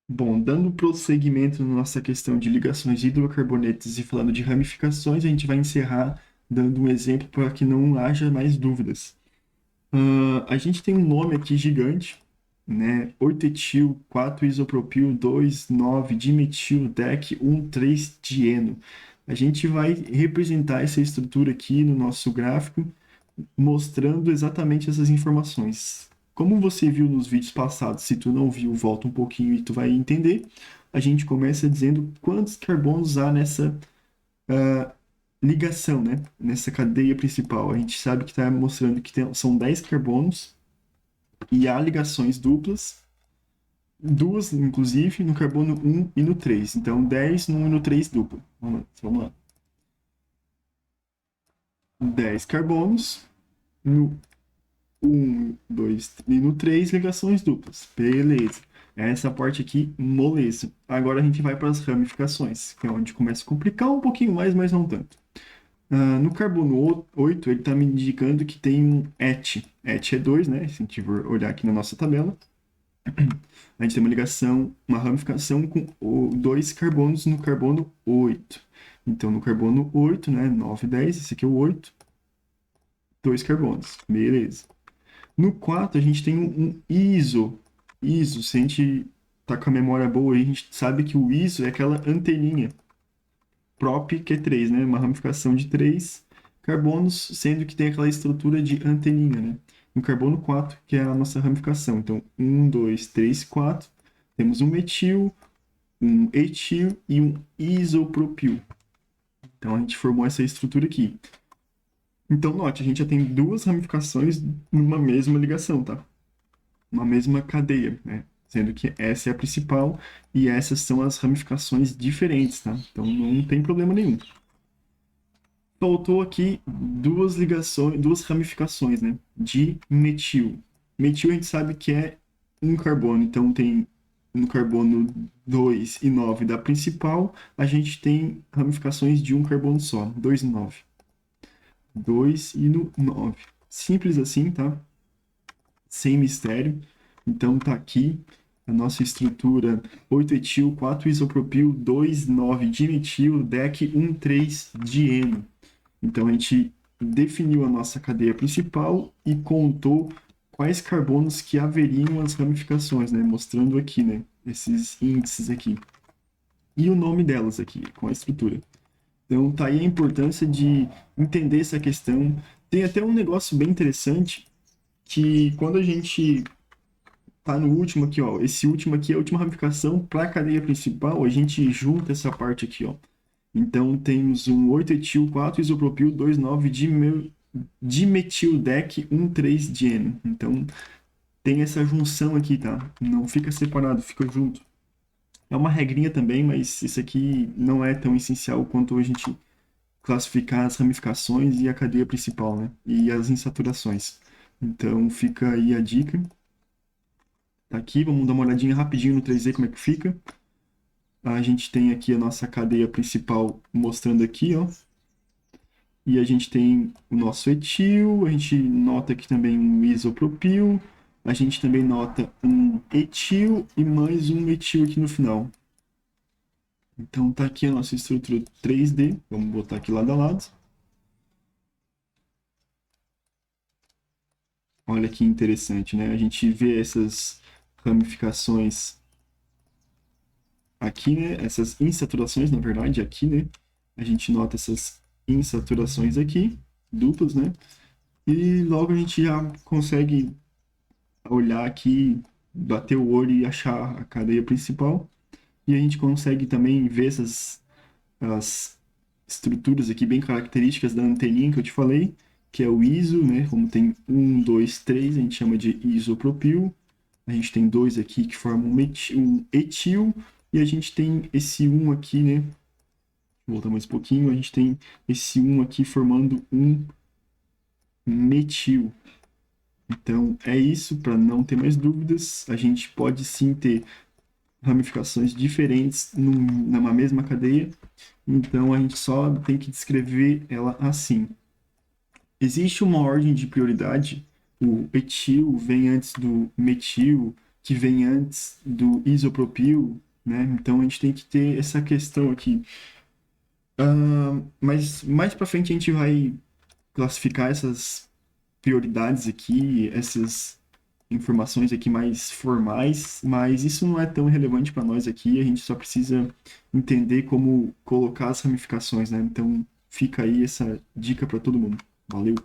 Bom, dando prosseguimento na nossa questão de ligações de hidrocarbonetos e falando de ramificações, a gente vai encerrar dando um exemplo para que não haja mais dúvidas. A gente tem um nome aqui gigante, né? 8-etil, 4-isopropil, 2,9-dimetil, DEC, 1,3-dieno. A gente vai representar essa estrutura aqui no nosso gráfico, mostrando exatamente essas informações. Como você viu nos vídeos passados, se tu não viu, volta um pouquinho e tu vai entender. A gente começa dizendo quantos carbonos há nessa ligação, né? Nessa cadeia principal. A gente sabe que está mostrando que são 10 carbonos e há ligações duplas, duas, inclusive, no carbono 1 e no 3. Então, 10 no 1 e no 3 duplo. Vamos lá. 10 carbonos no 1, 2 e no 3 ligações duplas. Beleza. Essa parte aqui, moleza. Agora a gente vai para as ramificações, que é onde começa a complicar um pouquinho mais, mas não tanto. No carbono 8, ele está me indicando que tem um ET. ET é 2, né? Se a gente for olhar aqui na nossa tabela, a gente tem uma ligação, uma ramificação com dois carbonos no carbono 8. Então, no carbono 8, né? 9, 10, esse aqui é o 8, dois carbonos. Beleza. No 4, a gente tem um ISO. ISO, se a gente tá com a memória boa, a gente sabe que o ISO é aquela anteninha. Prop, que é 3, né? Uma ramificação de 3 carbonos, sendo que tem aquela estrutura de anteninha, né? No carbono 4, que é a nossa ramificação. Então, 1, 2, 3, 4. Temos um metil, um etil e um isopropil. Então, a gente formou essa estrutura aqui. Então, note, a gente já tem duas ramificações numa mesma ligação, tá? Uma mesma cadeia, né? Sendo que essa é a principal e essas são as ramificações diferentes, tá? Então não tem problema nenhum. Faltou aqui duas ligações, duas ramificações, né? De metil. Metil a gente sabe que é um carbono, então tem no carbono 2 e 9 da principal, a gente tem ramificações de um carbono só, 2 e 9. 2 e no 9. Simples assim, tá? Sem mistério. Então tá aqui a nossa estrutura 8-etil, 4-isopropil, 2,9-dimetil, DEC 1,3-dieno. Então a gente definiu a nossa cadeia principal e contou quais carbonos que haveriam as ramificações, né? Mostrando aqui, né? Esses índices aqui. E o nome delas aqui, com a estrutura. Então tá aí a importância de entender essa questão. Tem até um negócio bem interessante que quando a gente tá no último aqui, ó. Esse último aqui é a última ramificação para a cadeia principal. A gente junta essa parte aqui, ó. Então temos um 8-etil, 4-isopropil, 2,9-dimetildec, 1,3-dieno. Então tem essa junção aqui, tá? Não fica separado, fica junto. É uma regrinha também, mas isso aqui não é tão essencial quanto a gente classificar as ramificações e a cadeia principal, né? E as insaturações. Então fica aí a dica. Tá aqui, vamos dar uma olhadinha rapidinho no 3D como é que fica. A gente tem aqui a nossa cadeia principal mostrando aqui, ó. E a gente tem o nosso etil, a gente nota aqui também um isopropil, a gente também nota um etil e mais um metil aqui no final. Então tá aqui a nossa estrutura 3D, vamos botar aqui lado a lado. Olha que interessante, né? A gente vê essas ramificações aqui, né? Essas insaturações, na verdade, aqui, né? A gente nota essas insaturações aqui, duplas, né? E logo a gente já consegue olhar aqui, bater o olho e achar a cadeia principal. E a gente consegue também ver essas as estruturas aqui bem características da anteninha que eu te falei, que é o ISO, né? Como tem 1, 2, 3, a gente chama de isopropil. A gente tem dois aqui que formam um etil, e a gente tem esse um aqui, né? Vou voltar mais um pouquinho, a gente tem esse um aqui formando um metil. Então é isso, para não ter mais dúvidas, a gente pode sim ter ramificações diferentes numa mesma cadeia, então a gente só tem que descrever ela assim. Existe uma ordem de prioridade, o etil vem antes do metil, que vem antes do isopropil, né? Então a gente tem que ter essa questão aqui. Mas mais para frente a gente vai classificar essas prioridades aqui, essas informações aqui mais formais, mas isso não é tão relevante para nós aqui, a gente só precisa entender como colocar as ramificações, né? Então fica aí essa dica para todo mundo. Valeu!